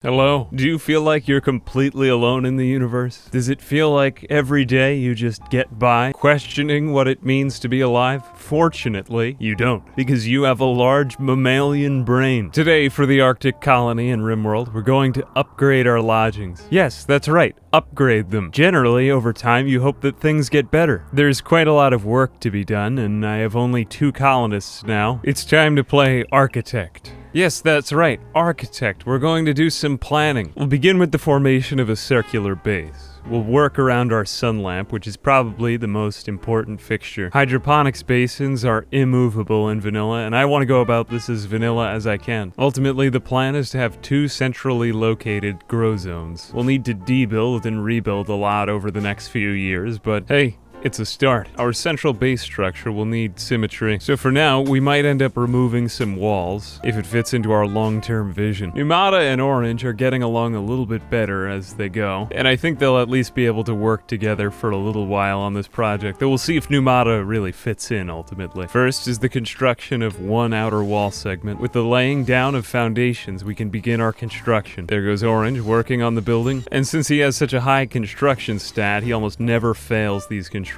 Hello? Do you feel like you're completely alone in the universe? Does it feel like every day you just get by, questioning what it means to be alive? Fortunately, you don't, because you have a large mammalian brain. Today, for the Arctic colony in Rimworld, we're going to upgrade our lodgings. Yes, that's right, upgrade them. Generally, over time, you hope that things get better. There's quite a lot of work to be done, and I have only 2 colonists now. It's time to play architect. Yes, that's right, architect. We're going to do some planning. We'll begin with the formation of a circular base. We'll work around our sun lamp, which is probably the most important fixture. Hydroponics basins are immovable in vanilla, and I want to go about this as vanilla as I can. Ultimately, the plan is to have 2 centrally located grow zones. We'll need to debuild and rebuild a lot over the next few years, but hey, it's a start. Our central base structure will need symmetry, so for now, we might end up removing some walls, if it fits into our long-term vision. Numata and Orange are getting along a little bit better as they go, and I think they'll at least be able to work together for a little while on this project, though we'll see if Numata really fits in ultimately. First is the construction of one outer wall segment. With the laying down of foundations, we can begin our construction. There goes Orange, working on the building, and since he has such a high construction stat, he almost never fails these constructions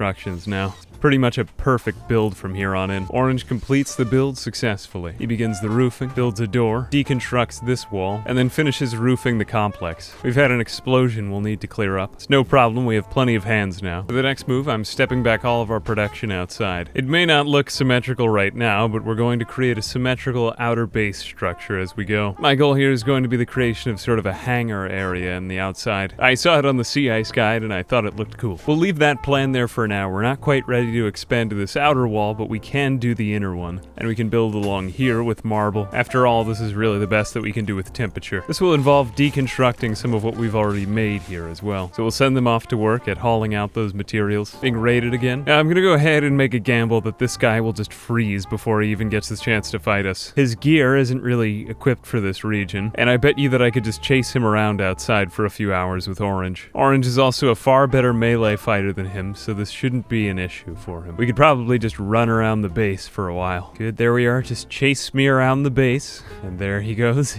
now. Pretty much a perfect build from here on in. Orange completes the build successfully. He begins the roofing, builds a door, deconstructs this wall, and then finishes roofing the complex. We've had an explosion we'll need to clear up. It's no problem, we have plenty of hands now. For the next move, I'm stepping back all of our production outside. It may not look symmetrical right now, but we're going to create a symmetrical outer base structure as we go. My goal here is going to be the creation of sort of a hangar area in the outside. I saw it on the sea ice guide and I thought it looked cool. We'll leave that plan there for now. We're not quite ready to expand to this outer wall, but we can do the inner one, and we can build along here with marble. After all, this is really the best that we can do with temperature. This will involve deconstructing some of what we've already made here as well. So we'll send them off to work at hauling out those materials. Being raided again. Now, I'm gonna go ahead and make a gamble that this guy will just freeze before he even gets the chance to fight us. His gear isn't really equipped for this region, and I bet you that I could just chase him around outside for a few hours with Orange. Orange is also a far better melee fighter than him, so this shouldn't be an issue for him. We could probably just run around the base for a while. Good, there we are. Just chase me around the base. And there he goes.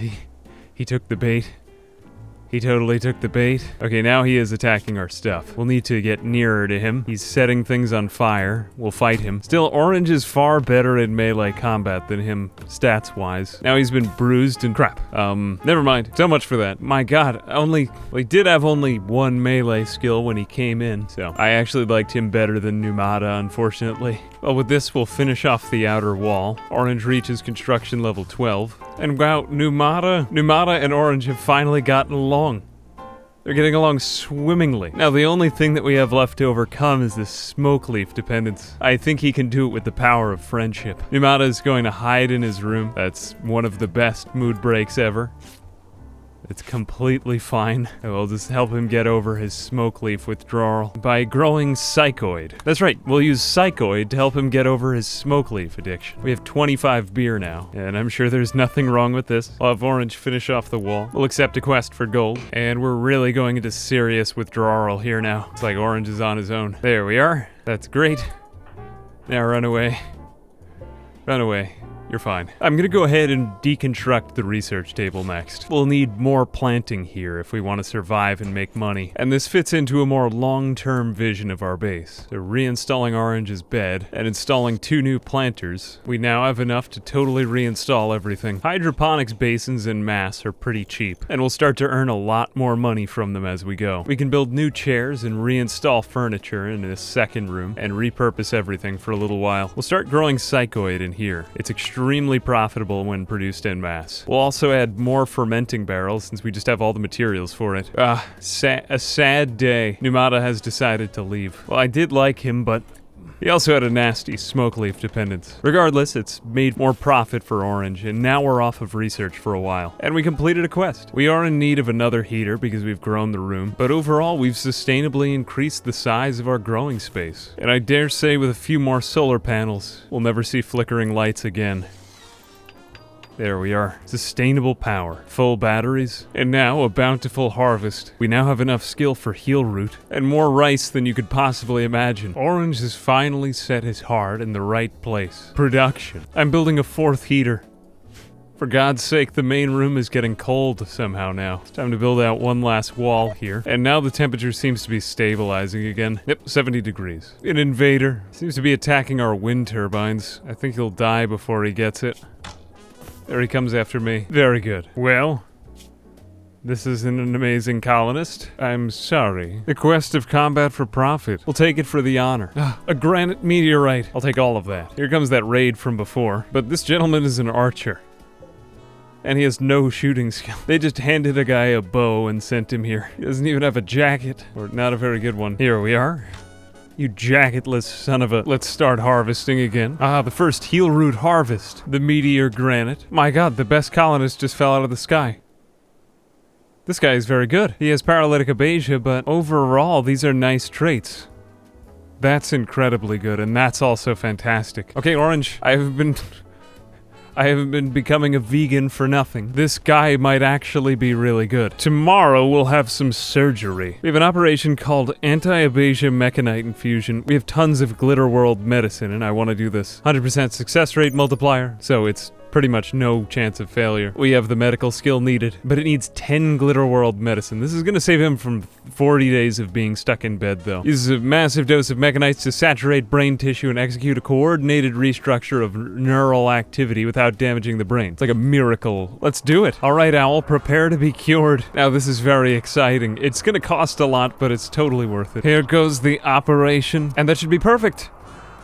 He took the bait. He totally took the bait. Okay, now he is attacking our stuff. We'll need to get nearer to him. He's setting things on fire. We'll fight him. Still, Orange is far better in melee combat than him, stats-wise. Now he's been bruised and crap. Never mind. So much for that. My god, he did have only 1 melee skill when he came in, so I actually liked him better than Numata, unfortunately. Well, with this, we'll finish off the outer wall. Orange reaches construction level 12. And wow, Numata and Orange have finally gotten along. They're getting along swimmingly. Now, the only thing that we have left to overcome is this smoke leaf dependence. I think he can do it with the power of friendship. Numata is going to hide in his room. That's one of the best mood breaks ever. It's completely fine. We'll just help him get over his smoke leaf withdrawal by growing psychoid. That's right, we'll use psychoid to help him get over his smoke leaf addiction. We have 25 beer now, and I'm sure there's nothing wrong with this. I'll have Orange finish off the wall. We'll accept a quest for gold, and we're really going into serious withdrawal here now. It's like Orange is on his own. There we are. That's great. Now run away. Run away. You're fine. I'm gonna go ahead and deconstruct the research table next. We'll need more planting here if we want to survive and make money. And this fits into a more long-term vision of our base. So reinstalling Orange's bed and installing 2 new planters, we now have enough to totally reinstall everything. Hydroponics basins en masse are pretty cheap, and we'll start to earn a lot more money from them as we go. We can build new chairs and reinstall furniture in this second room and repurpose everything for a little while. We'll start growing psychoid in here. It's extremely profitable when produced en masse. We'll also add more fermenting barrels since we just have all the materials for it. A sad day. Numata has decided to leave. Well, I did like him, but he also had a nasty smoke leaf dependence. Regardless, it's made more profit for Orange, and now we're off of research for a while. And we completed a quest. We are in need of another heater because we've grown the room, but overall we've sustainably increased the size of our growing space. And I dare say with a few more solar panels, we'll never see flickering lights again. There we are. Sustainable power. Full batteries. And now a bountiful harvest. We now have enough skill for heal root. And more rice than you could possibly imagine. Orange has finally set his heart in the right place. Production. I'm building a 4th heater. For God's sake, the main room is getting cold somehow now. It's time to build out one last wall here. And now the temperature seems to be stabilizing again. Yep, 70 degrees. An invader seems to be attacking our wind turbines. I think he'll die before he gets it. There he comes after me. Very good. Well, this isn't an amazing colonist. I'm sorry. The quest of combat for profit. We'll take it for the honor. A granite meteorite. I'll take all of that. Here comes that raid from before. But this gentleman is an archer. And he has no shooting skill. They just handed a guy a bow and sent him here. He doesn't even have a jacket. Or not a very good one. Here we are. You jacketless son of a... Let's start harvesting again. The first heel root harvest. The meteor granite. My god, the best colonist just fell out of the sky. This guy is very good. He has paralytic abasia, but overall, these are nice traits. That's incredibly good, and that's also fantastic. Okay, Orange, I haven't been becoming a vegan for nothing. This guy might actually be really good. Tomorrow, we'll have some surgery. We have an operation called Anti-Abasia Mechanite Infusion. We have tons of Glitter World medicine, and I want to do this. 100% success rate multiplier, so it's pretty much no chance of failure. We have the medical skill needed, but it needs 10 Glitter World medicine. This is gonna save him from 40 days of being stuck in bed, though. Uses a massive dose of mechanites to saturate brain tissue and execute a coordinated restructure of neural activity without damaging the brain. It's like a miracle. Let's do it. All right, Owl, prepare to be cured. Now, this is very exciting. It's gonna cost a lot, but it's totally worth it. Here goes the operation, and that should be perfect.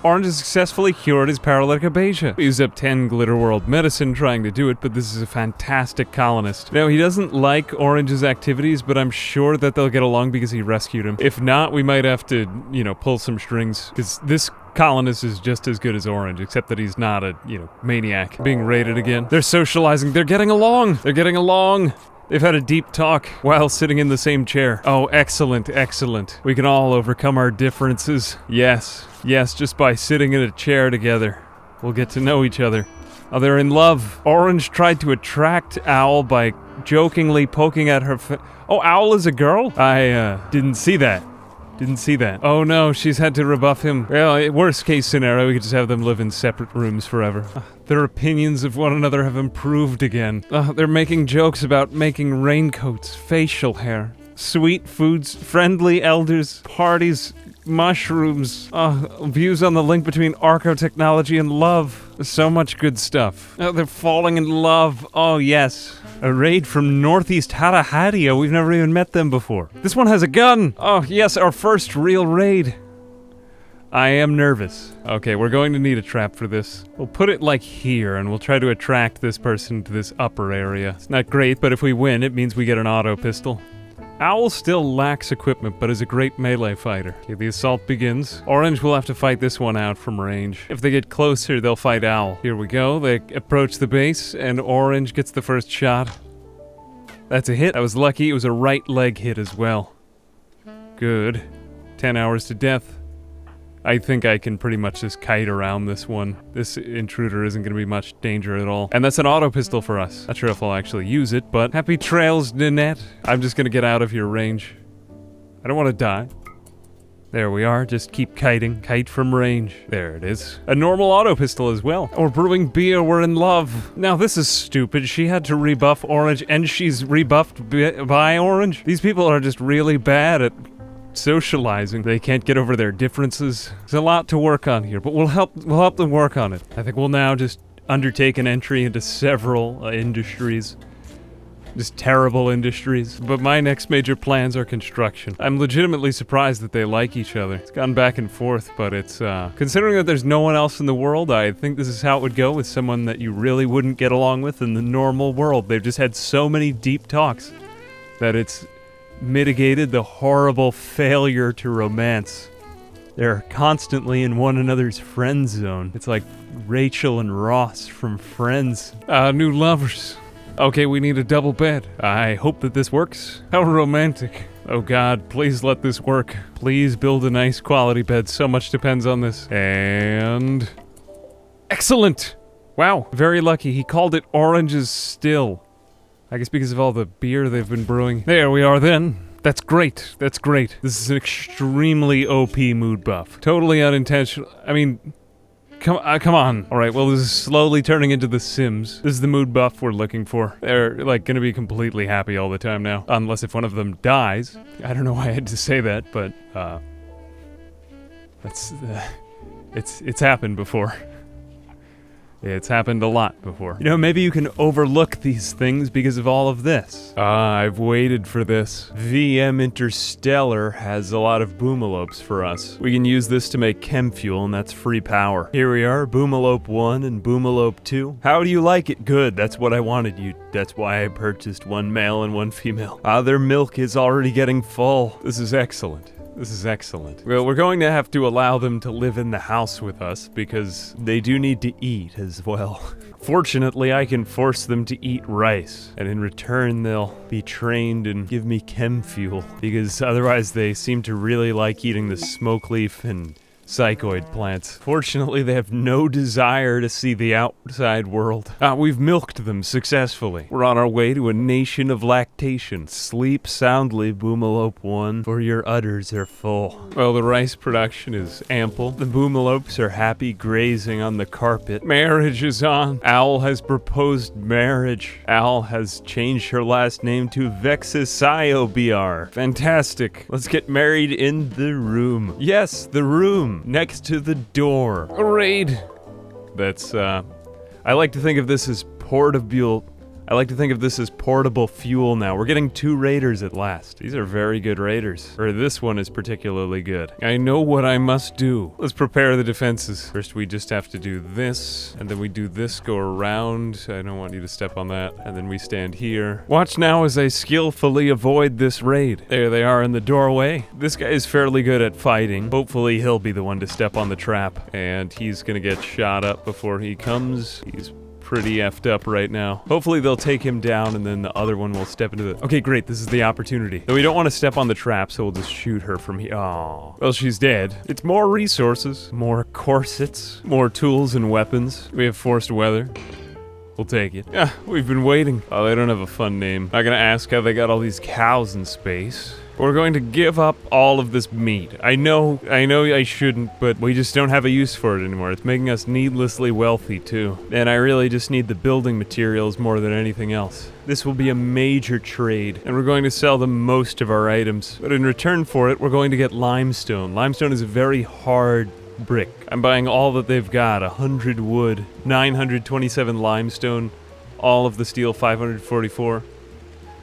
Orange has successfully cured his paralytic abasia. We used up 10 Glitter World medicine trying to do it, but this is a fantastic colonist. Now, he doesn't like Orange's activities, but I'm sure that they'll get along because he rescued him. If not, we might have to, you know, pull some strings, because this colonist is just as good as Orange, except that he's not a, you know, maniac. Being raided again. They're socializing. They're getting along. They're getting along. They've had a deep talk while sitting in the same chair. Oh, excellent, excellent. We can all overcome our differences. Yes, yes, just by sitting in a chair together. We'll get to know each other. Oh, they're in love. Orange tried to attract Owl by jokingly poking at her Oh, Owl is a girl? I, didn't see that. Didn't see that. Oh no, she's had to rebuff him. Well, worst case scenario, we could just have them live in separate rooms forever. Their opinions of one another have improved again. They're making jokes about making raincoats, facial hair, sweet foods, friendly elders, parties, mushrooms, views on the link between archotechnology and love. So much good stuff. They're falling in love. Oh yes. A raid from Northeast Haraharia. We've never even met them before. This one has a gun! Oh, yes, our first real raid. I am nervous. Okay, we're going to need a trap for this. We'll put it like here, and we'll try to attract this person to this upper area. It's not great, but if we win, it means we get an auto pistol. Owl still lacks equipment, but is a great melee fighter. Okay, the assault begins. Orange will have to fight this one out from range. If they get closer, they'll fight Owl. Here we go. They approach the base, and Orange gets the first shot. That's a hit. I was lucky. It was a right leg hit as well. Good. 10 hours to death. I think I can pretty much just kite around this one. This intruder isn't going to be much danger at all. And that's an auto pistol for us. Not sure if I'll actually use it, but happy trails, Nanette. I'm just going to get out of your range. I don't want to die. There we are. Just keep kiting. Kite from range. There it is. A normal auto pistol as well. We're brewing beer. We're in love. Now, this is stupid. She had to rebuff Orange, and she's rebuffed by Orange. These people are just really bad at socializing. They can't get over their differences. There's a lot to work on here, but we'll help them work on it. I think we'll now just undertake an entry into several industries. Just terrible industries. But my next major plans are construction. I'm legitimately surprised that they like each other. It's gone back and forth, but it's, considering that there's no one else in the world, I think this is how it would go with someone that you really wouldn't get along with in the normal world. They've just had so many deep talks that it's mitigated the horrible failure to romance. They're constantly in one another's friend zone. It's like Rachel and Ross from Friends. New lovers. Okay, we need a double bed. I hope that this works. How romantic. Oh god, please let this work. Please build a nice quality bed. So much depends on this. And... excellent! Wow, very lucky. He called it Orange's Still. I guess because of all the beer they've been brewing. There we are then. That's great. That's great. This is an extremely OP mood buff. Totally unintentional. I mean, Come on. All right, well, this is slowly turning into The Sims. This is the mood buff we're looking for. They're, like, gonna be completely happy all the time now. Unless if one of them dies. I don't know why I had to say that, but, that's, it's happened before. It's happened a lot before. You know, maybe you can overlook these things because of all of this. I've waited for this. VM Interstellar has a lot of boomalopes for us. We can use this to make chem fuel, and that's free power. Here we are, boomalope 1 and boomalope 2. How do you like it? Good, that's what I wanted you. That's why I purchased 1 male and 1 female. Their milk is already getting full. This is excellent. This is excellent. Well, we're going to have to allow them to live in the house with us because they do need to eat as well. Fortunately, I can force them to eat rice, and in return they'll be trained and give me chem fuel, because otherwise they seem to really like eating the smoke leaf and psychoid plants. Fortunately, they have no desire to see the outside world. We've milked them successfully. We're on our way to a nation of lactation. Sleep soundly, boomalope 1, for your udders are full. Well, the rice production is ample. The boomalopes are happy grazing on the carpet. Marriage is on. Owl has proposed marriage. Owl has changed her last name to Vexisio-BR. Fantastic. Let's get married in the room. Yes, the room. Next to the door. A raid! That's, I like to think of this as portable fuel now. We're getting 2 raiders at last. These are very good raiders. Or this one is particularly good. I know what I must do. Let's prepare the defenses. First, we just have to do this, and then we do this, go around. I don't want you to step on that. And then we stand here. Watch now as I skillfully avoid this raid. There they are in the doorway. This guy is fairly good at fighting. Hopefully, he'll be the one to step on the trap. And he's gonna get shot up before he comes. He's pretty effed up right now. Hopefully they'll take him down and then the other one will step into the... Okay, great, this is the opportunity. Though we don't want to step on the trap, so we'll just shoot her from here. Oh, well, she's dead. It's more resources, more corsets, more tools and weapons. We have forced weather. We'll take it. Yeah, we've been waiting. Oh, they don't have a fun name. Not gonna ask how they got all these cows in space. We're going to give up all of this meat. I know I shouldn't, but we just don't have a use for it anymore. It's making us needlessly wealthy, too. And I really just need the building materials more than anything else. This will be a major trade, and we're going to sell them most of our items. But in return for it, we're going to get limestone. Limestone is a very hard brick. I'm buying all that they've got. 100 wood, 927 limestone, all of the steel, 544.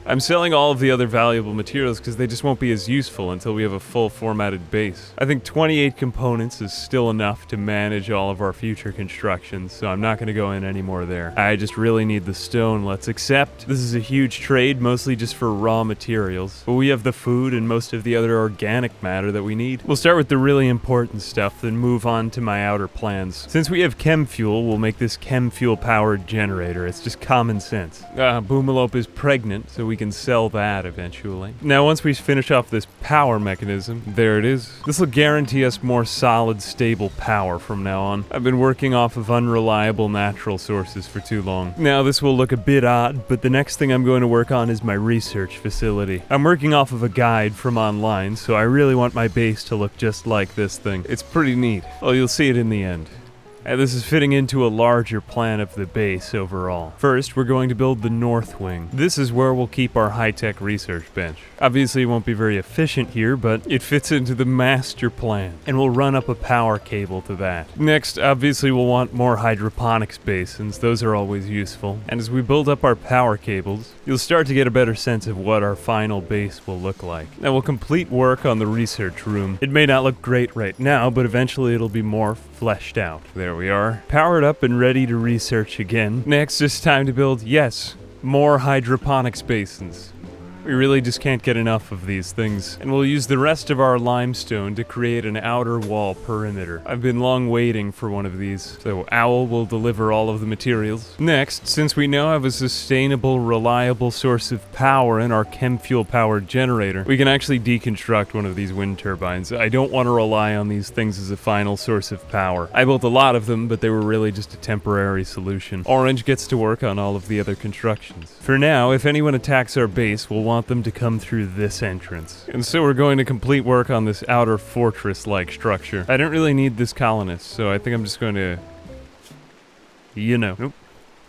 I'm selling all of the other valuable materials because they just won't be as useful until we have a full formatted base. I think 28 components is still enough to manage all of our future constructions, so I'm not going to go in any more there. I just really need the stone. Let's accept. This is a huge trade, mostly just for raw materials, but we have the food and most of the other organic matter that we need. We'll start with the really important stuff, then move on to my outer plans. Since we have chem fuel, we'll make this chem fuel powered generator. It's just common sense. Boomalope is pregnant, so we can sell that eventually. Now, once we finish off this power mechanism, there it is. This will guarantee us more solid, stable power from now on. I've been working off of unreliable natural sources for too long. Now, this will look a bit odd, but the next thing I'm going to work on is my research facility. I'm working off of a guide from online, so I really want my base to look just like this thing. It's pretty neat. Oh, you'll see it in the end. This is fitting into a larger plan of the base overall. First, we're going to build the north wing. This is where we'll keep our high-tech research bench. Obviously, it won't be very efficient here, but it fits into the master plan, and we'll run up a power cable to that. Next, obviously, we'll want more hydroponics basins. Those are always useful. And as we build up our power cables, you'll start to get a better sense of what our final base will look like. Now, we'll complete work on the research room. It may not look great right now, but eventually it'll be more fleshed out. There we are. Powered up and ready to research again. Next, it's time to build, yes, more hydroponics basins. We really just can't get enough of these things, and we'll use the rest of our limestone to create an outer wall perimeter. I've been long waiting for one of these, so Owl will deliver all of the materials. Next, since we now have a sustainable, reliable source of power in our chem fuel powered generator, we can actually deconstruct one of these wind turbines. I don't want to rely on these things as a final source of power. I built a lot of them, but they were really just a temporary solution. Orange gets to work on all of the other constructions. For now, if anyone attacks our base, we'll want want them to come through this entrance. And so we're going to complete work on this outer fortress-like structure. I don't really need this colonist, so I think I'm just going to... Nope.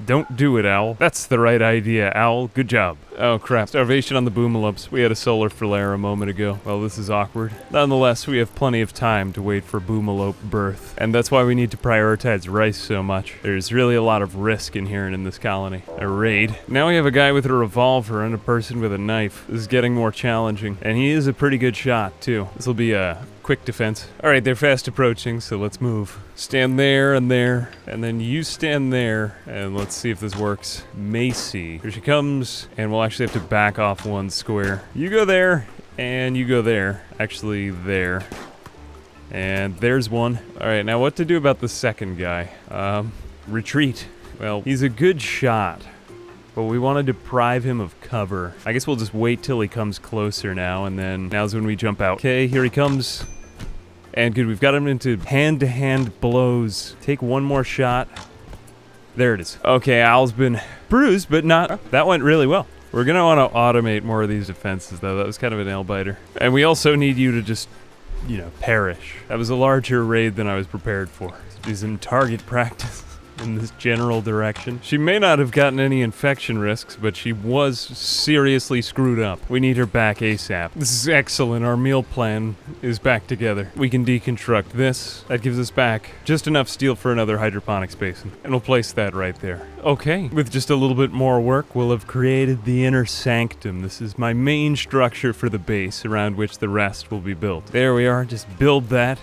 Don't do it, Owl. That's the right idea, Owl. Good job. Oh, crap. Starvation on the boomalopes. We had a solar flare a moment ago. Well, this is awkward. Nonetheless, we have plenty of time to wait for boomalope birth. And that's why we need to prioritize rice so much. There's really a lot of risk inherent in this colony. A raid. Now we have a guy with a revolver and a person with a knife. This is getting more challenging. And he is a pretty good shot, too. This will be a quick defense. Alright, they're fast approaching, so let's move. Stand there, and then you stand there, and let's see if this works. Macy. Here she comes, and we'll actually have to back off one square. You go there, and you go there. Actually, there. And there's one. Alright, now what to do about the second guy? Retreat. Well, he's a good shot, but we want to deprive him of cover. I guess we'll just wait till he comes closer now, and then now's when we jump out. Okay, here he comes. And good, we've got him into hand-to-hand blows. Take one more shot. There it is. Okay, Owl's been bruised, but not... That went really well. We're gonna want to automate more of these defenses, though. That was kind of a nail-biter. And we also need you to just, perish. That was a larger raid than I was prepared for. He's in target practice in this general direction. She may not have gotten any infection risks, but she was seriously screwed up. We need her back ASAP. This is excellent. Our meal plan is back together. We can deconstruct this. That gives us back just enough steel for another hydroponics basin. And we'll place that right there. Okay, with just a little bit more work, we'll have created the inner sanctum. This is my main structure for the base, around which the rest will be built. There we are. Just build that.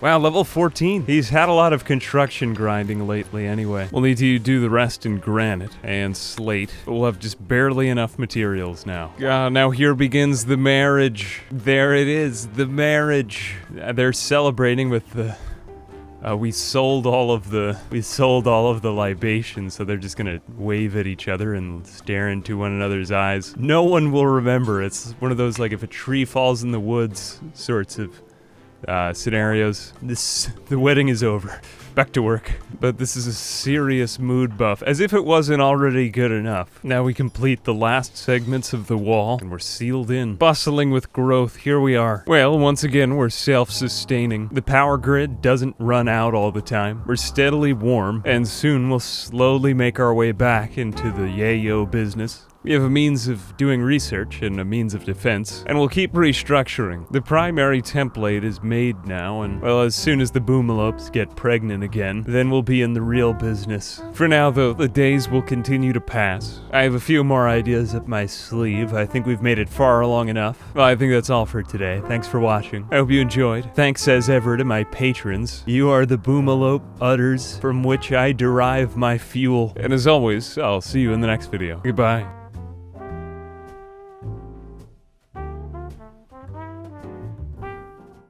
Wow, level 14. He's had a lot of construction grinding lately anyway. We'll need to do the rest in granite and slate. But we'll have just barely enough materials now. Now here begins the marriage. There it is, the marriage. They're celebrating with the... we sold all of the libations, so they're just gonna wave at each other and stare into one another's eyes. No one will remember. It's one of those, like, if a tree falls in the woods sorts of scenarios. The wedding is over. Back to work. But this is a serious mood buff, as if it wasn't already good enough. Now we complete the last segments of the wall, and we're sealed in. Bustling with growth, here we are. Well, once again, we're self-sustaining. The power grid doesn't run out all the time. We're steadily warm, and soon we'll slowly make our way back into the yayo business. We have a means of doing research and a means of defense, and we'll keep restructuring. The primary template is made now, and, well, as soon as the boomalopes get pregnant again, then we'll be in the real business. For now, though, the days will continue to pass. I have a few more ideas up my sleeve. I think we've made it far along enough. Well, I think that's all for today. Thanks for watching. I hope you enjoyed. Thanks as ever to my patrons. You are the boomalope udders from which I derive my fuel. And as always, I'll see you in the next video. Goodbye.